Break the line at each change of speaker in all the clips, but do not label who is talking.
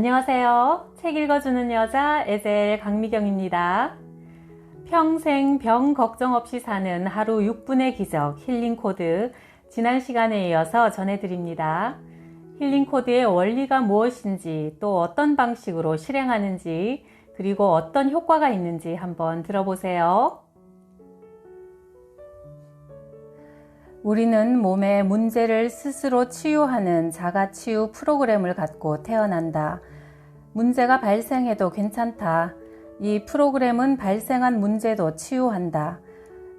안녕하세요. 책 읽어주는 여자 에젤 강미경입니다. 평생 병 걱정 없이 사는 하루 6분의 기적 힐링 코드, 지난 시간에 이어서 전해드립니다. 힐링 코드의 원리가 무엇인지, 또 어떤 방식으로 실행하는지, 그리고 어떤 효과가 있는지 한번 들어보세요. 우리는 몸의 문제를 스스로 치유하는 자가치유 프로그램을 갖고 태어난다. 문제가 발생해도 괜찮다. 이 프로그램은 발생한 문제도 치유한다.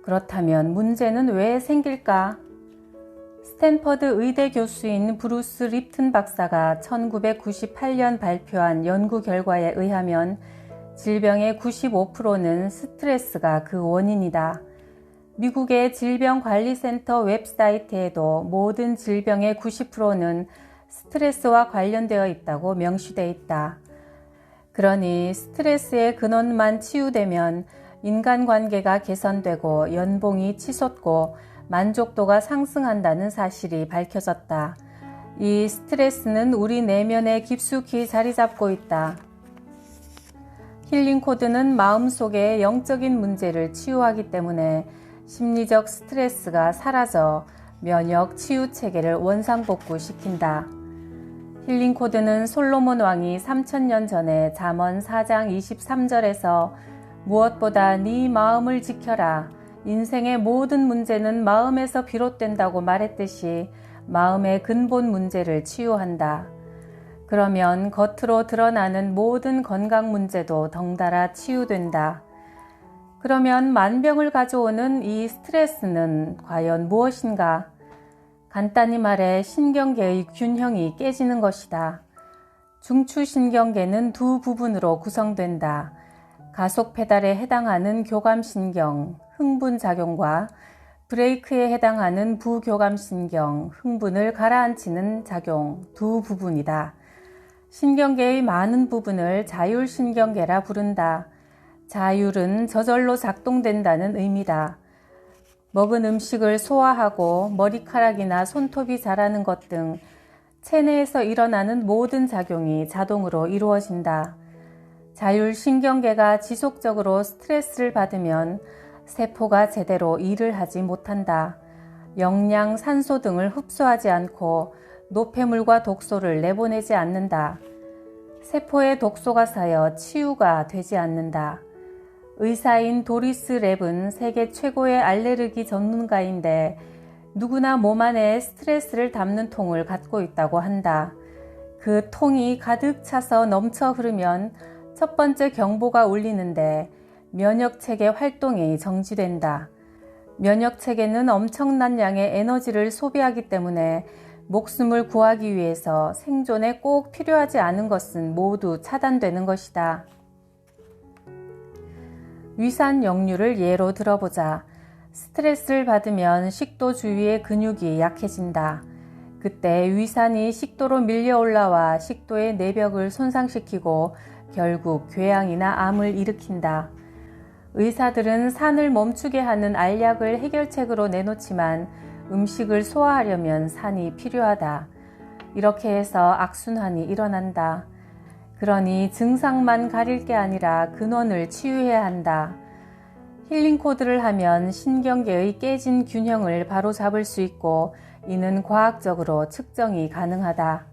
그렇다면 문제는 왜 생길까? 스탠퍼드 의대 교수인 브루스 립튼 박사가 1998년 발표한 연구 결과에 의하면 질병의 95%는 스트레스가 그 원인이다. 미국의 질병관리센터 웹사이트에도 모든 질병의 90%는 스트레스와 관련되어 있다고 명시되어 있다. 그러니 스트레스의 근원만 치유되면 인간관계가 개선되고 연봉이 치솟고 만족도가 상승한다는 사실이 밝혀졌다. 이 스트레스는 우리 내면에 깊숙이 자리 잡고 있다. 힐링 코드는 마음속의 영적인 문제를 치유하기 때문에 심리적 스트레스가 사라져 면역 치유 체계를 원상복구시킨다. 힐링 코드는 솔로몬 왕이 3000년 전에 잠언 4장 23절에서 무엇보다 네 마음을 지켜라. 인생의 모든 문제는 마음에서 비롯된다고 말했듯이 마음의 근본 문제를 치유한다. 그러면 겉으로 드러나는 모든 건강 문제도 덩달아 치유된다. 그러면 만병을 가져오는 이 스트레스는 과연 무엇인가? 간단히 말해 신경계의 균형이 깨지는 것이다. 중추신경계는 두 부분으로 구성된다. 가속 페달에 해당하는 교감신경, 흥분작용과 브레이크에 해당하는 부교감신경, 흥분을 가라앉히는 작용 두 부분이다. 신경계의 많은 부분을 자율신경계라 부른다. 자율은 저절로 작동된다는 의미다. 먹은 음식을 소화하고 머리카락이나 손톱이 자라는 것 등 체내에서 일어나는 모든 작용이 자동으로 이루어진다. 자율신경계가 지속적으로 스트레스를 받으면 세포가 제대로 일을 하지 못한다. 영양, 산소 등을 흡수하지 않고 노폐물과 독소를 내보내지 않는다. 세포에 독소가 쌓여 치유가 되지 않는다. 의사인 도리스 랩은 세계 최고의 알레르기 전문가인데 누구나 몸 안에 스트레스를 담는 통을 갖고 있다고 한다. 그 통이 가득 차서 넘쳐 흐르면 첫 번째 경보가 울리는데 면역체계 활동이 정지된다. 면역체계는 엄청난 양의 에너지를 소비하기 때문에 목숨을 구하기 위해서 생존에 꼭 필요하지 않은 것은 모두 차단되는 것이다. 위산 역류를 예로 들어보자. 스트레스를 받으면 식도 주위의 근육이 약해진다. 그때 위산이 식도로 밀려 올라와 식도의 내벽을 손상시키고 결국 궤양이나 암을 일으킨다. 의사들은 산을 멈추게 하는 알약을 해결책으로 내놓지만 음식을 소화하려면 산이 필요하다. 이렇게 해서 악순환이 일어난다. 그러니 증상만 가릴 게 아니라 근원을 치유해야 한다. 힐링 코드를 하면 신경계의 깨진 균형을 바로 잡을 수 있고 이는 과학적으로 측정이 가능하다.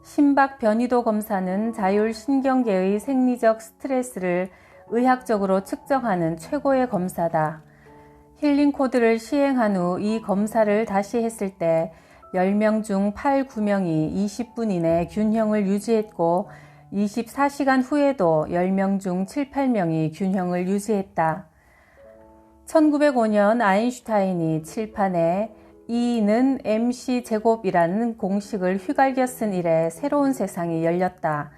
심박 변이도 검사는 자율신경계의 생리적 스트레스를 의학적으로 측정하는 최고의 검사다. 힐링 코드를 시행한 후 이 검사를 다시 했을 때 10명 중 8, 9명이 20분 이내 균형을 유지했고 24시간 후에도 10명 중 7, 8명이 균형을 유지했다. 1905년 아인슈타인이 칠판에 E는 mc제곱이라는 공식을 휘갈겨 쓴 이래 새로운 세상이 열렸다.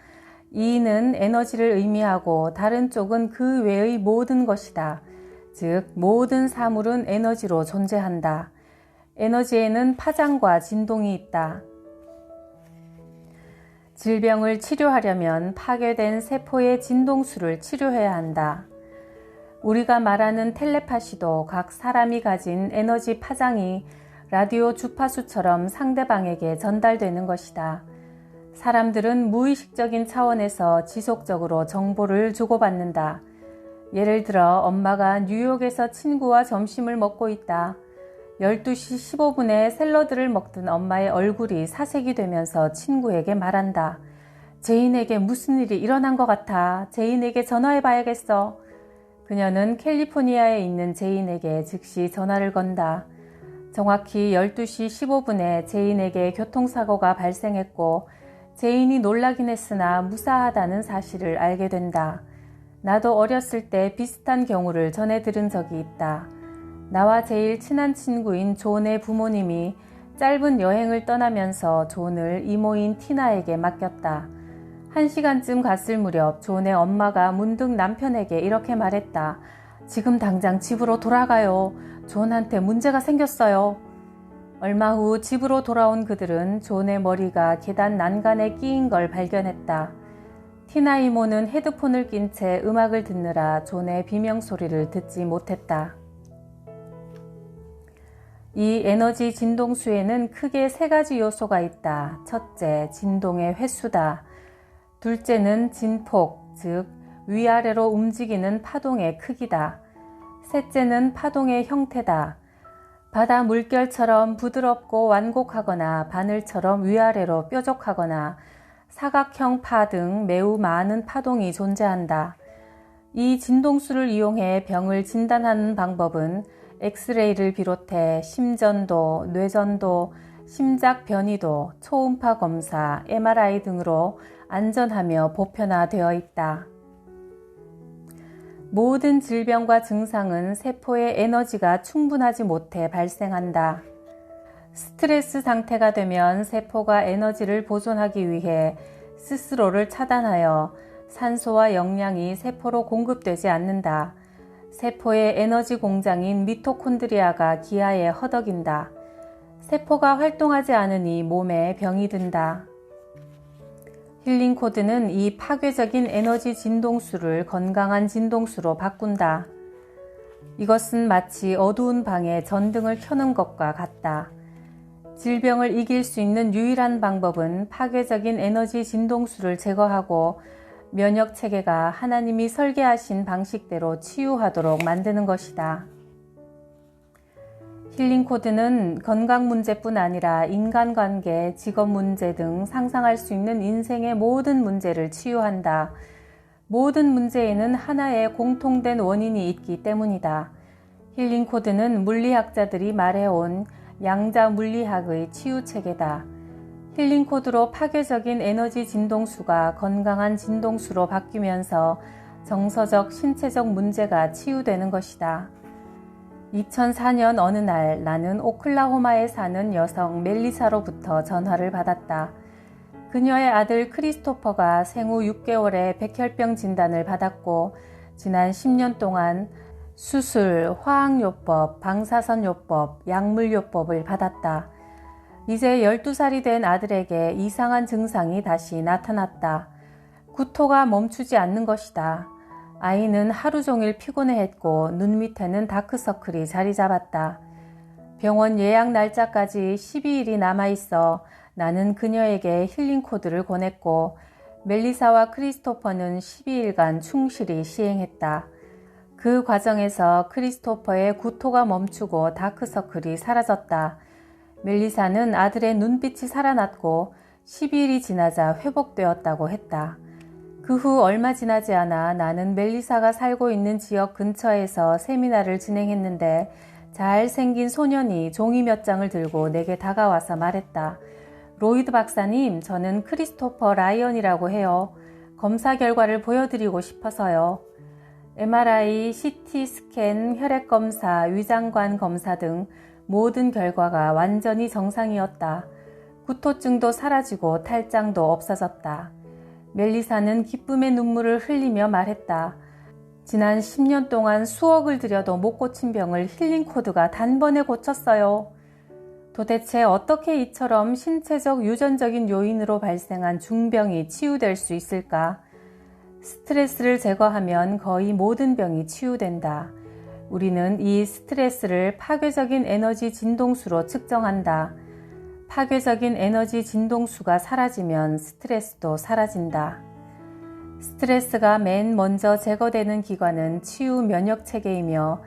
E는 에너지를 의미하고 다른 쪽은 그 외의 모든 것이다. 즉 모든 사물은 에너지로 존재한다. 에너지에는 파장과 진동이 있다. 질병을 치료하려면 파괴된 세포의 진동수를 치료해야 한다. 우리가 말하는 텔레파시도 각 사람이 가진 에너지 파장이 라디오 주파수처럼 상대방에게 전달되는 것이다. 사람들은 무의식적인 차원에서 지속적으로 정보를 주고받는다. 예를 들어 엄마가 뉴욕에서 친구와 점심을 먹고 있다. 12시 15분에 샐러드를 먹던 엄마의 얼굴이 사색이 되면서 친구에게 말한다. 제인에게 무슨 일이 일어난 것 같아. 제인에게 전화해 봐야겠어. 그녀는 캘리포니아에 있는 제인에게 즉시 전화를 건다. 정확히 12시 15분에 제인에게 교통사고가 발생했고 제인이 놀라긴 했으나 무사하다는 사실을 알게 된다. 나도 어렸을 때 비슷한 경우를 전해 들은 적이 있다. 나와 제일 친한 친구인 존의 부모님이 짧은 여행을 떠나면서 존을 이모인 티나에게 맡겼다. 1시간쯤 갔을 무렵 존의 엄마가 문득 남편에게 이렇게 말했다. 지금 당장 집으로 돌아가요. 존한테 문제가 생겼어요. 얼마 후 집으로 돌아온 그들은 존의 머리가 계단 난간에 끼인 걸 발견했다. 티나 이모는 헤드폰을 낀 채 음악을 듣느라 존의 비명소리를 듣지 못했다. 이 에너지 진동수에는 크게 3가지 요소가 있다. 첫째, 진동의 횟수다. 둘째는 진폭, 즉 위아래로 움직이는 파동의 크기다. 셋째는 파동의 형태다. 바다 물결처럼 부드럽고 완곡하거나 바늘처럼 위아래로 뾰족하거나 사각형 파 등 매우 많은 파동이 존재한다. 이 진동수를 이용해 병을 진단하는 방법은 엑스레이를 비롯해 심전도, 뇌전도, 심작 변이도, 초음파 검사, MRI 등으로 안전하며 보편화되어 있다. 모든 질병과 증상은 세포의 에너지가 충분하지 못해 발생한다. 스트레스 상태가 되면 세포가 에너지를 보존하기 위해 스스로를 차단하여 산소와 영양이 세포로 공급되지 않는다. 세포의 에너지 공장인 미토콘드리아가 기하에 허덕인다. 세포가 활동하지 않으니 몸에 병이 든다. 힐링 코드는 이 파괴적인 에너지 진동수를 건강한 진동수로 바꾼다. 이것은 마치 어두운 방에 전등을 켜는 것과 같다. 질병을 이길 수 있는 유일한 방법은 파괴적인 에너지 진동수를 제거하고 면역 체계가 하나님이 설계하신 방식대로 치유하도록 만드는 것이다. 힐링 코드는 건강 문제뿐 아니라 인간관계, 직업 문제 등 상상할 수 있는 인생의 모든 문제를 치유한다. 모든 문제에는 하나의 공통된 원인이 있기 때문이다. 힐링 코드는 물리학자들이 말해온 양자 물리학의 치유 체계다. 힐링 코드로 파괴적인 에너지 진동수가 건강한 진동수로 바뀌면서 정서적, 신체적 문제가 치유되는 것이다. 2004년 어느 날 나는 오클라호마에 사는 여성 멜리사로부터 전화를 받았다. 그녀의 아들 크리스토퍼가 생후 6개월에 백혈병 진단을 받았고 지난 10년 동안 수술, 화학요법, 방사선요법, 약물요법을 받았다. 이제 12살이 된 아들에게 이상한 증상이 다시 나타났다. 구토가 멈추지 않는 것이다. 아이는 하루 종일 피곤해했고 눈 밑에는 다크서클이 자리 잡았다. 병원 예약 날짜까지 12일이 남아있어 나는 그녀에게 힐링 코드를 권했고 멜리사와 크리스토퍼는 12일간 충실히 시행했다. 그 과정에서 크리스토퍼의 구토가 멈추고 다크서클이 사라졌다. 멜리사는 아들의 눈빛이 살아났고 12일이 지나자 회복되었다고 했다. 그 후 얼마 지나지 않아 나는 멜리사가 살고 있는 지역 근처에서 세미나를 진행했는데 잘생긴 소년이 종이 몇 장을 들고 내게 다가와서 말했다. 로이드 박사님, 저는 크리스토퍼 라이언이라고 해요. 검사 결과를 보여드리고 싶어서요. MRI, CT 스캔, 혈액검사, 위장관 검사 등 모든 결과가 완전히 정상이었다. 구토증도 사라지고 탈장도 없어졌다. 멜리사는 기쁨의 눈물을 흘리며 말했다. 지난 10년 동안 수억을 들여도 못 고친 병을 힐링 코드가 단번에 고쳤어요. 도대체 어떻게 이처럼 신체적 유전적인 요인으로 발생한 중병이 치유될 수 있을까? 스트레스를 제거하면 거의 모든 병이 치유된다. 우리는 이 스트레스를 파괴적인 에너지 진동수로 측정한다. 파괴적인 에너지 진동수가 사라지면 스트레스도 사라진다. 스트레스가 맨 먼저 제거되는 기관은 치유 면역체계이며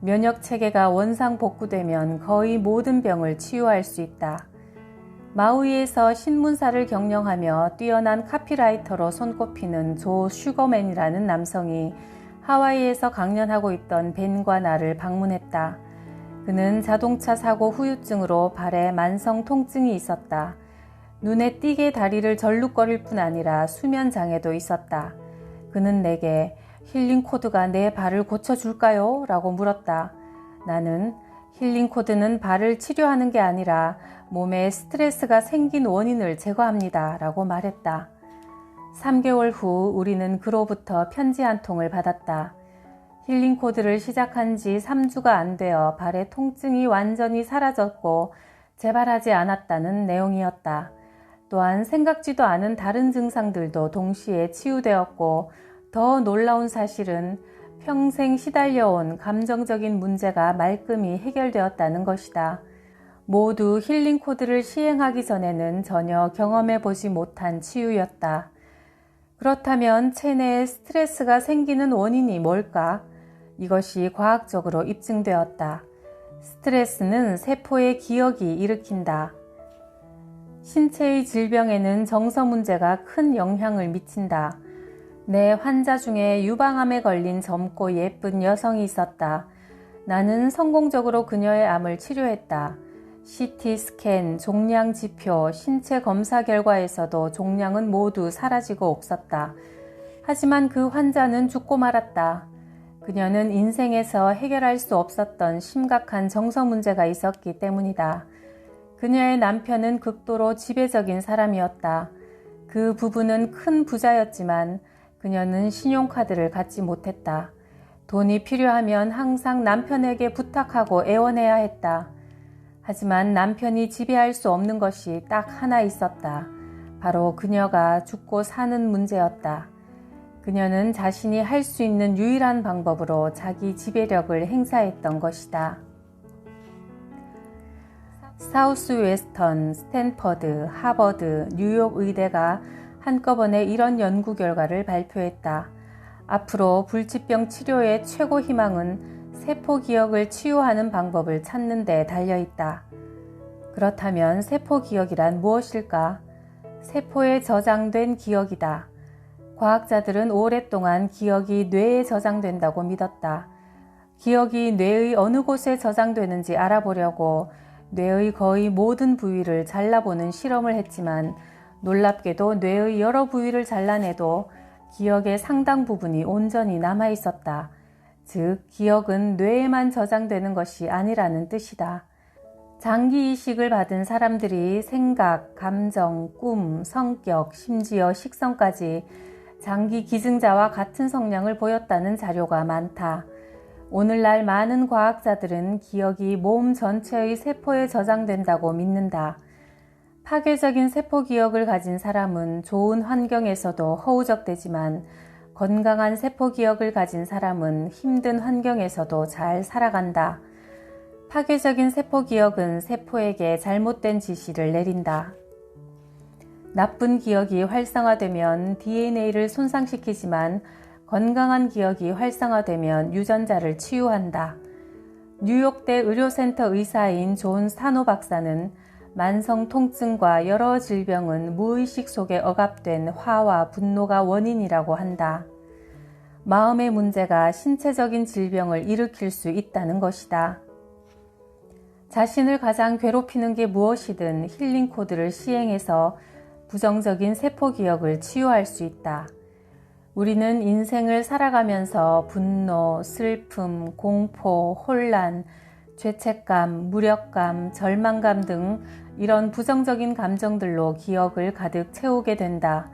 면역체계가 원상복구되면 거의 모든 병을 치유할 수 있다. 마우이에서 신문사를 경영하며 뛰어난 카피라이터로 손꼽히는 조 슈거맨이라는 남성이 하와이에서 강연하고 있던 벤과 나를 방문했다. 그는 자동차 사고 후유증으로 발에 만성 통증이 있었다. 눈에 띄게 다리를 절룩거릴 뿐 아니라 수면 장애도 있었다. 그는 내게 힐링 코드가 내 발을 고쳐줄까요? 라고 물었다. 나는 힐링 코드는 발을 치료하는 게 아니라 몸에 스트레스가 생긴 원인을 제거합니다. 라고 말했다. 3개월 후 우리는 그로부터 편지 한 통을 받았다. 힐링 코드를 시작한 지 3주가 안 되어 발의 통증이 완전히 사라졌고 재발하지 않았다는 내용이었다. 또한 생각지도 않은 다른 증상들도 동시에 치유되었고 더 놀라운 사실은 평생 시달려온 감정적인 문제가 말끔히 해결되었다는 것이다. 모두 힐링 코드를 시행하기 전에는 전혀 경험해보지 못한 치유였다. 그렇다면 체내에 스트레스가 생기는 원인이 뭘까? 이것이 과학적으로 입증되었다. 스트레스는 세포의 기억이 일으킨다. 신체의 질병에는 정서 문제가 큰 영향을 미친다. 내 환자 중에 유방암에 걸린 젊고 예쁜 여성이 있었다. 나는 성공적으로 그녀의 암을 치료했다. CT 스캔, 종양 지표, 신체 검사 결과에서도 종양은 모두 사라지고 없었다. 하지만 그 환자는 죽고 말았다. 그녀는 인생에서 해결할 수 없었던 심각한 정서 문제가 있었기 때문이다. 그녀의 남편은 극도로 지배적인 사람이었다. 그 부부는 큰 부자였지만 그녀는 신용카드를 갖지 못했다. 돈이 필요하면 항상 남편에게 부탁하고 애원해야 했다. 하지만 남편이 지배할 수 없는 것이 딱 하나 있었다. 바로 그녀가 죽고 사는 문제였다. 그녀는 자신이 할 수 있는 유일한 방법으로 자기 지배력을 행사했던 것이다. 사우스 웨스턴, 스탠퍼드, 하버드, 뉴욕 의대가 한꺼번에 이런 연구 결과를 발표했다. 앞으로 불치병 치료의 최고 희망은 세포 기억을 치유하는 방법을 찾는 데 달려있다. 그렇다면 세포 기억이란 무엇일까? 세포에 저장된 기억이다. 과학자들은 오랫동안 기억이 뇌에 저장된다고 믿었다. 기억이 뇌의 어느 곳에 저장되는지 알아보려고 뇌의 거의 모든 부위를 잘라보는 실험을 했지만 놀랍게도 뇌의 여러 부위를 잘라내도 기억의 상당 부분이 온전히 남아있었다. 즉, 기억은 뇌에만 저장되는 것이 아니라는 뜻이다. 장기 이식을 받은 사람들이 생각, 감정, 꿈, 성격, 심지어 식성까지 장기 기증자와 같은 성향을 보였다는 자료가 많다. 오늘날 많은 과학자들은 기억이 몸 전체의 세포에 저장된다고 믿는다. 파괴적인 세포 기억을 가진 사람은 좋은 환경에서도 허우적대지만 건강한 세포 기억을 가진 사람은 힘든 환경에서도 잘 살아간다. 파괴적인 세포 기억은 세포에게 잘못된 지시를 내린다. 나쁜 기억이 활성화되면 DNA를 손상시키지만 건강한 기억이 활성화되면 유전자를 치유한다. 뉴욕대 의료센터 의사인 존 스타노 박사는 만성 통증과 여러 질병은 무의식 속에 억압된 화와 분노가 원인이라고 한다. 마음의 문제가 신체적인 질병을 일으킬 수 있다는 것이다. 자신을 가장 괴롭히는 게 무엇이든 힐링 코드를 시행해서 부정적인 세포 기억을 치유할 수 있다. 우리는 인생을 살아가면서 분노, 슬픔, 공포, 혼란, 죄책감, 무력감, 절망감 등 이런 부정적인 감정들로 기억을 가득 채우게 된다.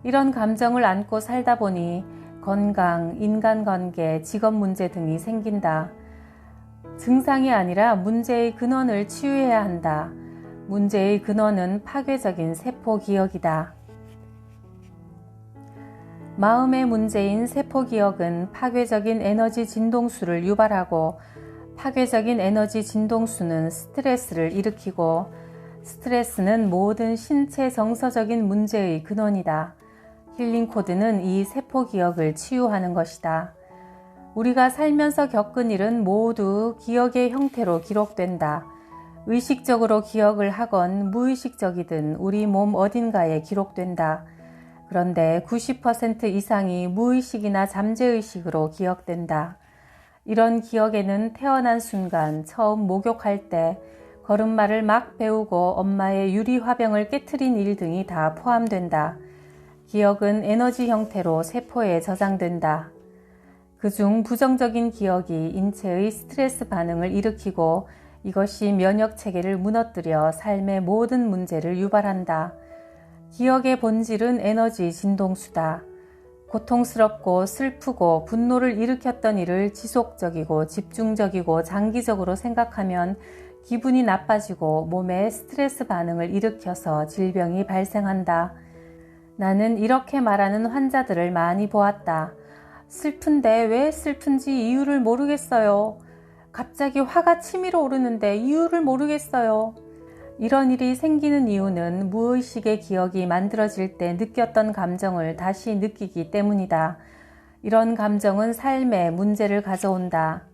이런 감정을 안고 살다 보니 건강, 인간관계, 직업 문제 등이 생긴다. 증상이 아니라 문제의 근원을 치유해야 한다. 문제의 근원은 파괴적인 세포 기억이다. 마음의 문제인 세포 기억은 파괴적인 에너지 진동수를 유발하고 파괴적인 에너지 진동수는 스트레스를 일으키고 스트레스는 모든 신체 정서적인 문제의 근원이다. 힐링 코드는 이 세포 기억을 치유하는 것이다. 우리가 살면서 겪은 일은 모두 기억의 형태로 기록된다. 의식적으로 기억을 하건 무의식적이든 우리 몸 어딘가에 기록된다. 그런데 90% 이상이 무의식이나 잠재의식으로 기억된다. 이런 기억에는 태어난 순간, 처음 목욕할 때, 걸음마를 막 배우고 엄마의 유리화병을 깨트린 일 등이 다 포함된다. 기억은 에너지 형태로 세포에 저장된다. 그중 부정적인 기억이 인체의 스트레스 반응을 일으키고 이것이 면역 체계를 무너뜨려 삶의 모든 문제를 유발한다. 기억의 본질은 에너지 진동수다. 고통스럽고 슬프고 분노를 일으켰던 일을 지속적이고 집중적이고 장기적으로 생각하면 기분이 나빠지고 몸에 스트레스 반응을 일으켜서 질병이 발생한다. 나는 이렇게 말하는 환자들을 많이 보았다. 슬픈데 왜 슬픈지 이유를 모르겠어요. 갑자기 화가 치밀어 오르는데 이유를 모르겠어요. 이런 일이 생기는 이유는 무의식의 기억이 만들어질 때 느꼈던 감정을 다시 느끼기 때문이다. 이런 감정은 삶에 문제를 가져온다.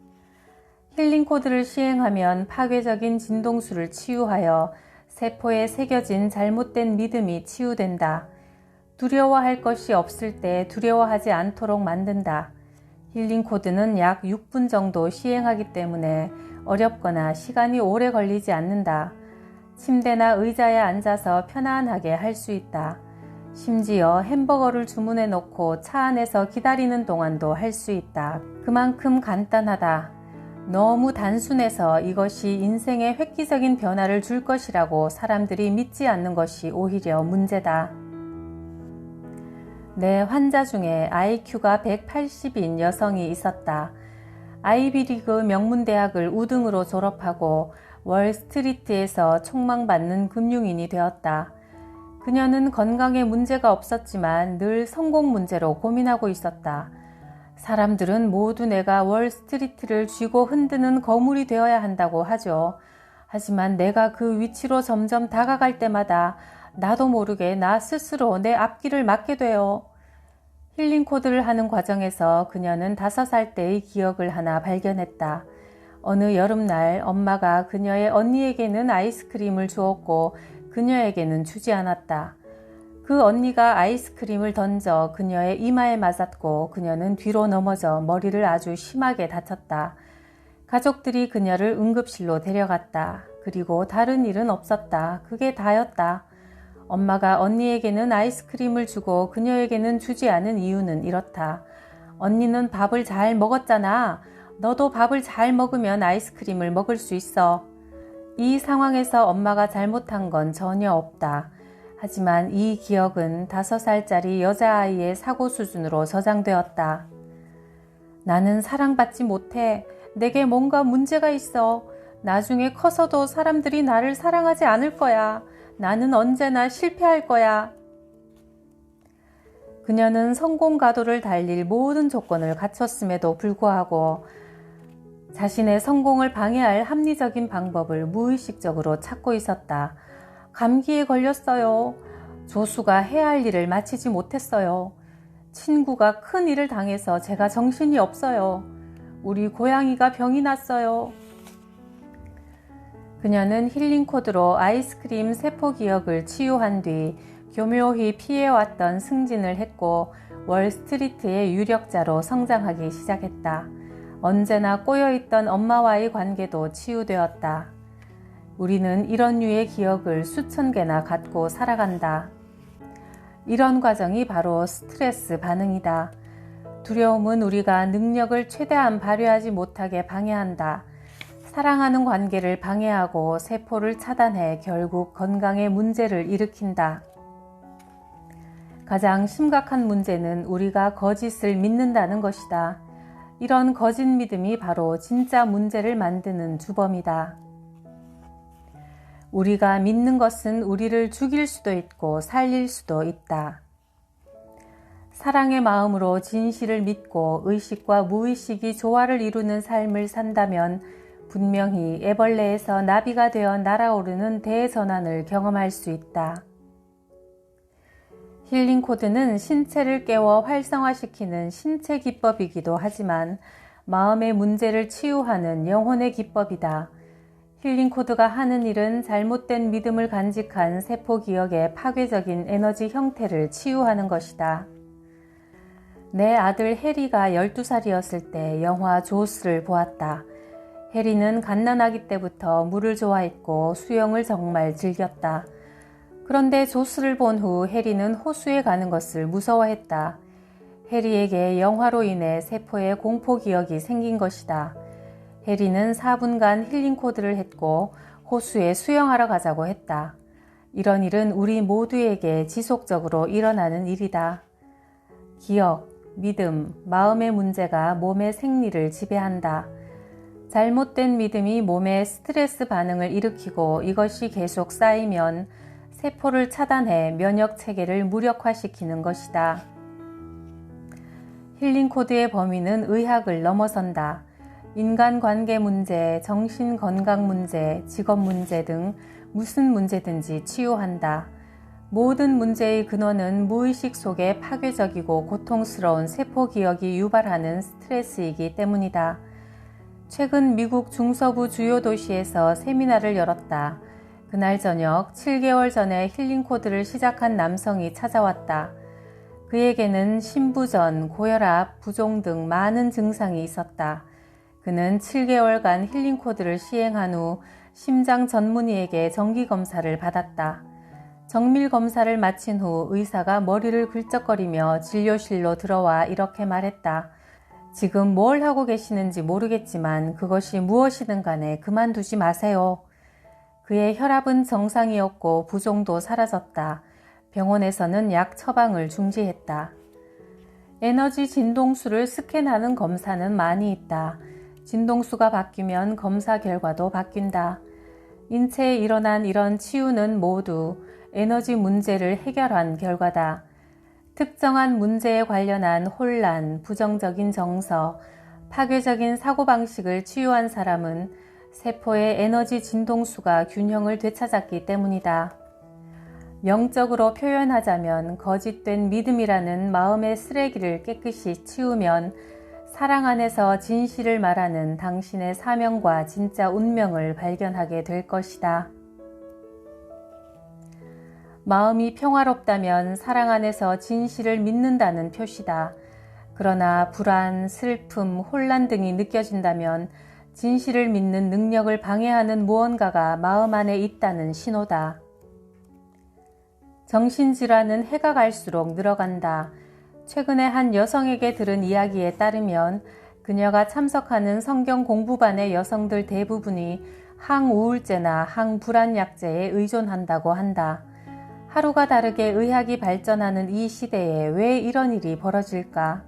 힐링 코드를 시행하면 파괴적인 진동수를 치유하여 세포에 새겨진 잘못된 믿음이 치유된다. 두려워할 것이 없을 때 두려워하지 않도록 만든다. 힐링 코드는 약 6분 정도 시행하기 때문에 어렵거나 시간이 오래 걸리지 않는다. 침대나 의자에 앉아서 편안하게 할 수 있다. 심지어 햄버거를 주문해 놓고 차 안에서 기다리는 동안도 할 수 있다. 그만큼 간단하다. 너무 단순해서 이것이 인생에 획기적인 변화를 줄 것이라고 사람들이 믿지 않는 것이 오히려 문제다. 내 환자 중에 IQ가 180인 여성이 있었다. 아이비리그 명문대학을 우등으로 졸업하고 월스트리트에서 촉망받는 금융인이 되었다. 그녀는 건강에 문제가 없었지만 늘 성공 문제로 고민하고 있었다. 사람들은 모두 내가 월스트리트를 쥐고 흔드는 거물이 되어야 한다고 하죠. 하지만 내가 그 위치로 점점 다가갈 때마다 나도 모르게 나 스스로 내 앞길을 막게 돼요. 힐링 코드를 하는 과정에서 그녀는 5살 때의 기억을 하나 발견했다. 어느 여름날 엄마가 그녀의 언니에게는 아이스크림을 주었고 그녀에게는 주지 않았다. 그 언니가 아이스크림을 던져 그녀의 이마에 맞았고 그녀는 뒤로 넘어져 머리를 아주 심하게 다쳤다. 가족들이 그녀를 응급실로 데려갔다. 그리고 다른 일은 없었다. 그게 다였다. 엄마가 언니에게는 아이스크림을 주고 그녀에게는 주지 않은 이유는 이렇다. 언니는 밥을 잘 먹었잖아. 너도 밥을 잘 먹으면 아이스크림을 먹을 수 있어. 이 상황에서 엄마가 잘못한 건 전혀 없다. 하지만 이 기억은 5살짜리 여자아이의 사고 수준으로 저장되었다. 나는 사랑받지 못해. 내게 뭔가 문제가 있어. 나중에 커서도 사람들이 나를 사랑하지 않을 거야. 나는 언제나 실패할 거야. 그녀는 성공 가도를 달릴 모든 조건을 갖췄음에도 불구하고 자신의 성공을 방해할 합리적인 방법을 무의식적으로 찾고 있었다. 감기에 걸렸어요. 조수가 해야 할 일을 마치지 못했어요. 친구가 큰 일을 당해서 제가 정신이 없어요. 우리 고양이가 병이 났어요. 그녀는 힐링 코드로 아이스크림 세포 기억을 치유한 뒤 교묘히 피해왔던 승진을 했고 월스트리트의 유력자로 성장하기 시작했다. 언제나 꼬여있던 엄마와의 관계도 치유되었다. 우리는 이런 류의 기억을 수천 개나 갖고 살아간다. 이런 과정이 바로 스트레스 반응이다. 두려움은 우리가 능력을 최대한 발휘하지 못하게 방해한다. 사랑하는 관계를 방해하고 세포를 차단해 결국 건강에 문제를 일으킨다. 가장 심각한 문제는 우리가 거짓을 믿는다는 것이다. 이런 거짓 믿음이 바로 진짜 문제를 만드는 주범이다. 우리가 믿는 것은 우리를 죽일 수도 있고 살릴 수도 있다. 사랑의 마음으로 진실을 믿고 의식과 무의식이 조화를 이루는 삶을 산다면 분명히 애벌레에서 나비가 되어 날아오르는 대전환을 경험할 수 있다. 힐링 코드는 신체를 깨워 활성화시키는 신체 기법이기도 하지만 마음의 문제를 치유하는 영혼의 기법이다. 힐링 코드가 하는 일은 잘못된 믿음을 간직한 세포 기억의 파괴적인 에너지 형태를 치유하는 것이다. 내 아들 해리가 12살이었을 때 영화 조스를 보았다. 해리는 갓난아기 때부터 물을 좋아했고 수영을 정말 즐겼다. 그런데 조스를 본 후 해리는 호수에 가는 것을 무서워했다. 해리에게 영화로 인해 세포에 공포 기억이 생긴 것이다. 해리는 4분간 힐링 코드를 했고 호수에 수영하러 가자고 했다. 이런 일은 우리 모두에게 지속적으로 일어나는 일이다. 기억, 믿음, 마음의 문제가 몸의 생리를 지배한다. 잘못된 믿음이 몸에 스트레스 반응을 일으키고 이것이 계속 쌓이면 세포를 차단해 면역 체계를 무력화시키는 것이다. 힐링 코드의 범위는 의학을 넘어선다. 인간관계 문제, 정신건강 문제, 직업 문제 등 무슨 문제든지 치유한다. 모든 문제의 근원은 무의식 속에 파괴적이고 고통스러운 세포 기억이 유발하는 스트레스이기 때문이다. 최근 미국 중서부 주요 도시에서 세미나를 열었다. 그날 저녁 7개월 전에 힐링 코드를 시작한 남성이 찾아왔다. 그에게는 심부전, 고혈압, 부종 등 많은 증상이 있었다. 그는 7개월간 힐링 코드를 시행한 후 심장 전문의에게 정기검사를 받았다. 정밀검사를 마친 후 의사가 머리를 긁적거리며 진료실로 들어와 이렇게 말했다. 지금 뭘 하고 계시는지 모르겠지만 그것이 무엇이든 간에 그만두지 마세요. 그의 혈압은 정상이었고 부종도 사라졌다. 병원에서는 약 처방을 중지했다. 에너지 진동수를 스캔하는 검사는 많이 있다. 진동수가 바뀌면 검사 결과도 바뀐다. 인체에 일어난 이런 치유는 모두 에너지 문제를 해결한 결과다. 특정한 문제에 관련한 혼란, 부정적인 정서, 파괴적인 사고방식을 치유한 사람은 세포의 에너지 진동수가 균형을 되찾았기 때문이다. 영적으로 표현하자면 거짓된 믿음이라는 마음의 쓰레기를 깨끗이 치우면 사랑 안에서 진실을 말하는 당신의 사명과 진짜 운명을 발견하게 될 것이다. 마음이 평화롭다면 사랑 안에서 진실을 믿는다는 표시다. 그러나 불안, 슬픔, 혼란 등이 느껴진다면 진실을 믿는 능력을 방해하는 무언가가 마음 안에 있다는 신호다. 정신질환은 해가 갈수록 늘어간다. 최근에 한 여성에게 들은 이야기에 따르면 그녀가 참석하는 성경 공부반의 여성들 대부분이 항우울제나 항불안약제에 의존한다고 한다. 하루가 다르게 의학이 발전하는 이 시대에 왜 이런 일이 벌어질까?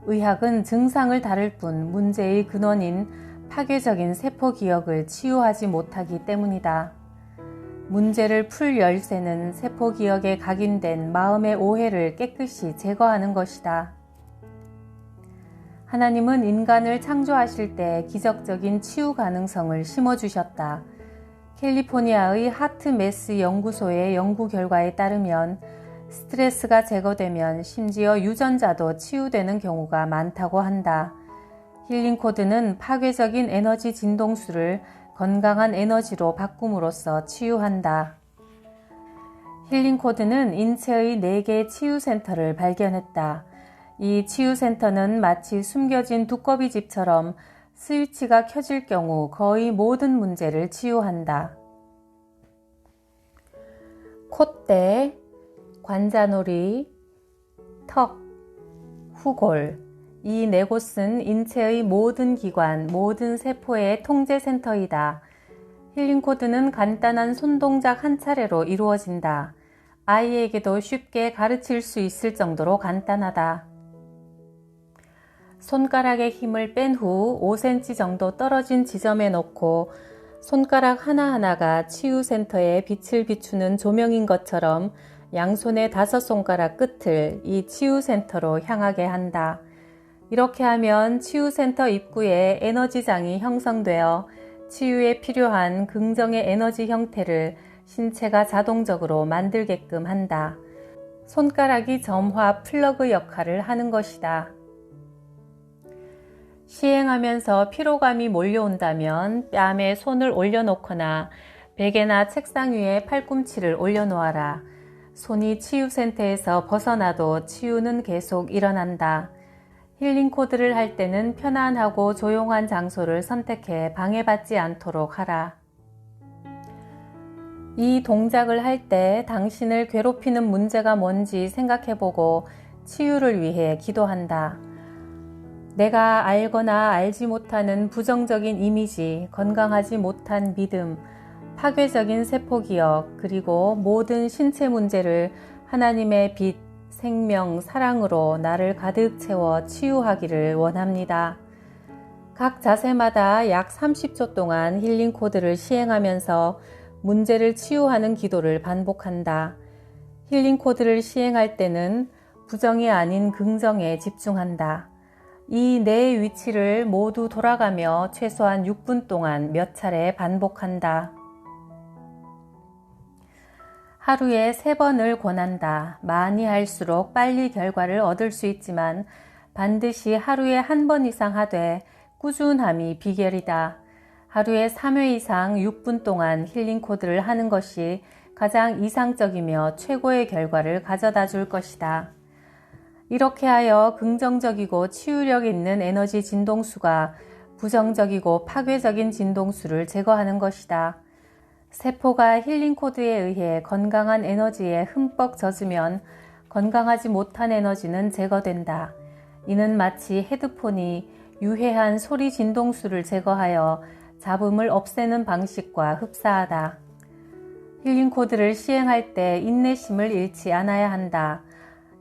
의학은 증상을 다룰 뿐 문제의 근원인 파괴적인 세포 기억을 치유하지 못하기 때문이다. 문제를 풀 열쇠는 세포 기억에 각인된 마음의 오해를 깨끗이 제거하는 것이다. 하나님은 인간을 창조하실 때 기적적인 치유 가능성을 심어주셨다. 캘리포니아의 하트메스 연구소의 연구 결과에 따르면 스트레스가 제거되면 심지어 유전자도 치유되는 경우가 많다고 한다. 힐링 코드는 파괴적인 에너지 진동수를 건강한 에너지로 바꿈으로써 치유한다. 힐링 코드는 인체의 4개 치유센터를 발견했다. 이 치유센터는 마치 숨겨진 두꺼비집처럼 스위치가 켜질 경우 거의 모든 문제를 치유한다. 콧대, 관자놀이, 턱, 후골, 이 4곳은 인체의 모든 기관, 모든 세포의 통제센터이다. 힐링 코드는 간단한 손동작 한 차례로 이루어진다. 아이에게도 쉽게 가르칠 수 있을 정도로 간단하다. 손가락의 힘을 뺀 후 5cm 정도 떨어진 지점에 놓고 손가락 하나하나가 치유센터에 빛을 비추는 조명인 것처럼 양손의 5손가락 끝을 이 치유센터로 향하게 한다. 이렇게 하면 치유센터 입구에 에너지장이 형성되어 치유에 필요한 긍정의 에너지 형태를 신체가 자동적으로 만들게끔 한다. 손가락이 점화 플러그 역할을 하는 것이다. 시행하면서 피로감이 몰려온다면 뺨에 손을 올려놓거나 베개나 책상 위에 팔꿈치를 올려놓아라. 손이 치유센터에서 벗어나도 치유는 계속 일어난다. 힐링 코드를 할 때는 편안하고 조용한 장소를 선택해 방해받지 않도록 하라. 이 동작을 할 때 당신을 괴롭히는 문제가 뭔지 생각해보고 치유를 위해 기도한다. 내가 알거나 알지 못하는 부정적인 이미지, 건강하지 못한 믿음, 파괴적인 세포기억, 그리고 모든 신체 문제를 하나님의 빛, 생명, 사랑으로 나를 가득 채워 치유하기를 원합니다. 각 자세마다 약 30초 동안 힐링 코드를 시행하면서 문제를 치유하는 기도를 반복한다. 힐링 코드를 시행할 때는 부정이 아닌 긍정에 집중한다. 이 네 위치를 모두 돌아가며 최소한 6분 동안 몇 차례 반복한다. 하루에 3번을 권한다. 많이 할수록 빨리 결과를 얻을 수 있지만 반드시 하루에 1번 이상 하되 꾸준함이 비결이다. 하루에 3회 이상 6분 동안 힐링 코드를 하는 것이 가장 이상적이며 최고의 결과를 가져다 줄 것이다. 이렇게 하여 긍정적이고 치유력 있는 에너지 진동수가 부정적이고 파괴적인 진동수를 제거하는 것이다. 세포가 힐링 코드에 의해 건강한 에너지에 흠뻑 젖으면 건강하지 못한 에너지는 제거된다. 이는 마치 헤드폰이 유해한 소리 진동수를 제거하여 잡음을 없애는 방식과 흡사하다. 힐링 코드를 시행할 때 인내심을 잃지 않아야 한다.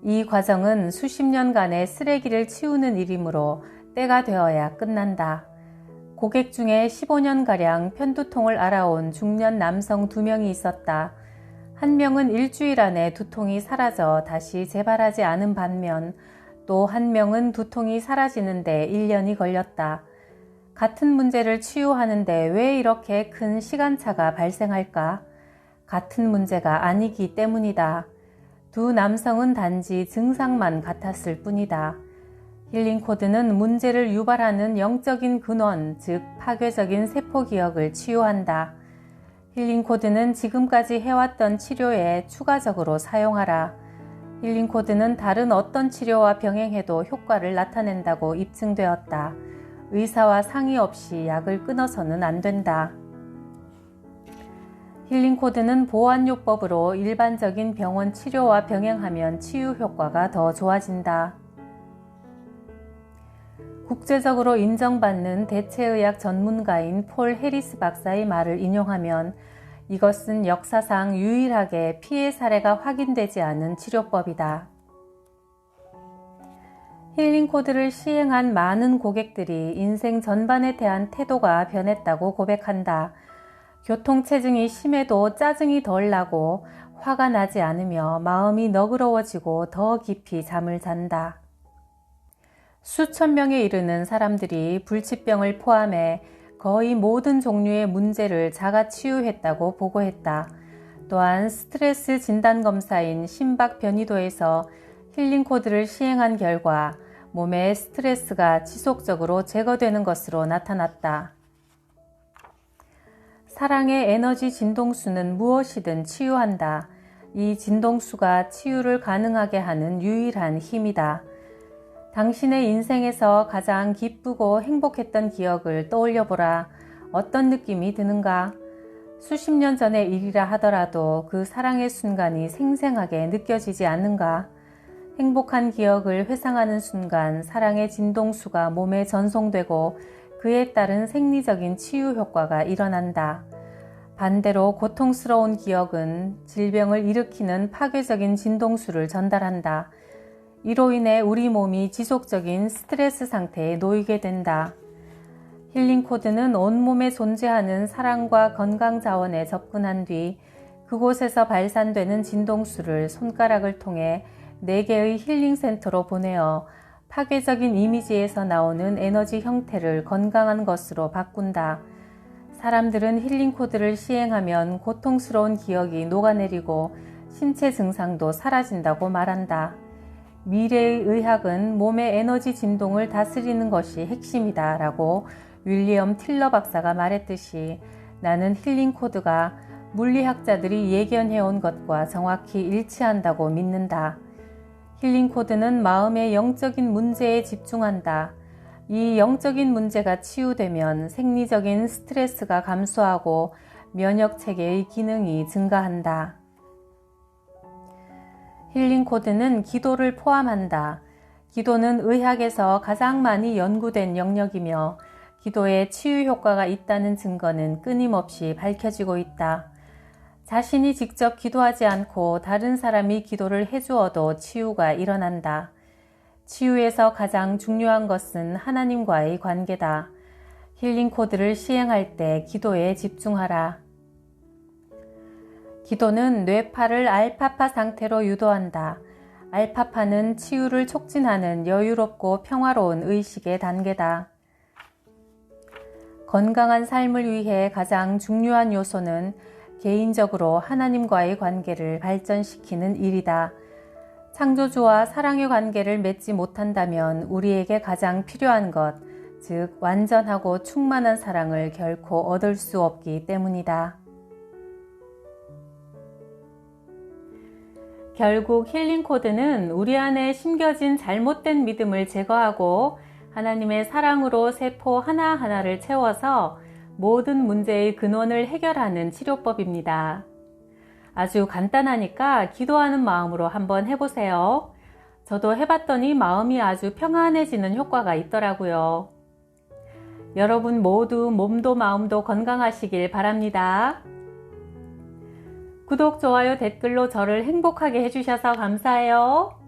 이 과정은 수십 년간의 쓰레기를 치우는 일이므로 때가 되어야 끝난다. 고객 중에 15년가량 편두통을 앓아온 중년 남성 2명이 있었다. 한 명은 일주일 안에 두통이 사라져 다시 재발하지 않은 반면 또 한 명은 두통이 사라지는데 1년이 걸렸다. 같은 문제를 치유하는데 왜 이렇게 큰 시간차가 발생할까? 같은 문제가 아니기 때문이다. 두 남성은 단지 증상만 같았을 뿐이다. 힐링 코드는 문제를 유발하는 영적인 근원, 즉 파괴적인 세포 기억을 치유한다. 힐링 코드는 지금까지 해왔던 치료에 추가적으로 사용하라. 힐링 코드는 다른 어떤 치료와 병행해도 효과를 나타낸다고 입증되었다. 의사와 상의 없이 약을 끊어서는 안 된다. 힐링 코드는 보완요법으로 일반적인 병원 치료와 병행하면 치유 효과가 더 좋아진다. 국제적으로 인정받는 대체의학 전문가인 폴 해리스 박사의 말을 인용하면 이것은 역사상 유일하게 피해 사례가 확인되지 않은 치료법이다. 힐링 코드를 시행한 많은 고객들이 인생 전반에 대한 태도가 변했다고 고백한다. 교통체증이 심해도 짜증이 덜 나고 화가 나지 않으며 마음이 너그러워지고 더 깊이 잠을 잔다. 수천 명에 이르는 사람들이 불치병을 포함해 거의 모든 종류의 문제를 자가 치유했다고 보고했다. 또한 스트레스 진단검사인 심박 변이도에서 힐링 코드를 시행한 결과 몸의 스트레스가 지속적으로 제거되는 것으로 나타났다. 사랑의 에너지 진동수는 무엇이든 치유한다. 이 진동수가 치유를 가능하게 하는 유일한 힘이다. 당신의 인생에서 가장 기쁘고 행복했던 기억을 떠올려보라. 어떤 느낌이 드는가? 수십 년 전의 일이라 하더라도 그 사랑의 순간이 생생하게 느껴지지 않는가? 행복한 기억을 회상하는 순간 사랑의 진동수가 몸에 전송되고 그에 따른 생리적인 치유 효과가 일어난다. 반대로 고통스러운 기억은 질병을 일으키는 파괴적인 진동수를 전달한다. 이로 인해 우리 몸이 지속적인 스트레스 상태에 놓이게 된다. 힐링 코드는 온몸에 존재하는 사랑과 건강 자원에 접근한 뒤 그곳에서 발산되는 진동수를 손가락을 통해 4개의 힐링 센터로 보내어 파괴적인 이미지에서 나오는 에너지 형태를 건강한 것으로 바꾼다. 사람들은 힐링 코드를 시행하면 고통스러운 기억이 녹아내리고 신체 증상도 사라진다고 말한다. 미래의 의학은 몸의 에너지 진동을 다스리는 것이 핵심이다 라고 윌리엄 틸러 박사가 말했듯이 나는 힐링 코드가 물리학자들이 예견해온 것과 정확히 일치한다고 믿는다. 힐링 코드는 마음의 영적인 문제에 집중한다. 이 영적인 문제가 치유되면 생리적인 스트레스가 감소하고 면역 체계의 기능이 증가한다. 힐링 코드는 기도를 포함한다. 기도는 의학에서 가장 많이 연구된 영역이며 기도에 치유 효과가 있다는 증거는 끊임없이 밝혀지고 있다. 자신이 직접 기도하지 않고 다른 사람이 기도를 해주어도 치유가 일어난다. 치유에서 가장 중요한 것은 하나님과의 관계다. 힐링 코드를 시행할 때 기도에 집중하라. 기도는 뇌파를 알파파 상태로 유도한다. 알파파는 치유를 촉진하는 여유롭고 평화로운 의식의 단계다. 건강한 삶을 위해 가장 중요한 요소는 개인적으로 하나님과의 관계를 발전시키는 일이다. 창조주와 사랑의 관계를 맺지 못한다면 우리에게 가장 필요한 것, 즉 완전하고 충만한 사랑을 결코 얻을 수 없기 때문이다. 결국 힐링 코드는 우리 안에 심겨진 잘못된 믿음을 제거하고 하나님의 사랑으로 세포 하나하나를 채워서 모든 문제의 근원을 해결하는 치료법입니다. 아주 간단하니까 기도하는 마음으로 한번 해보세요. 저도 해봤더니 마음이 아주 평안해지는 효과가 있더라고요. 여러분 모두 몸도 마음도 건강하시길 바랍니다. 구독, 좋아요, 댓글로 저를 행복하게 해주셔서 감사해요.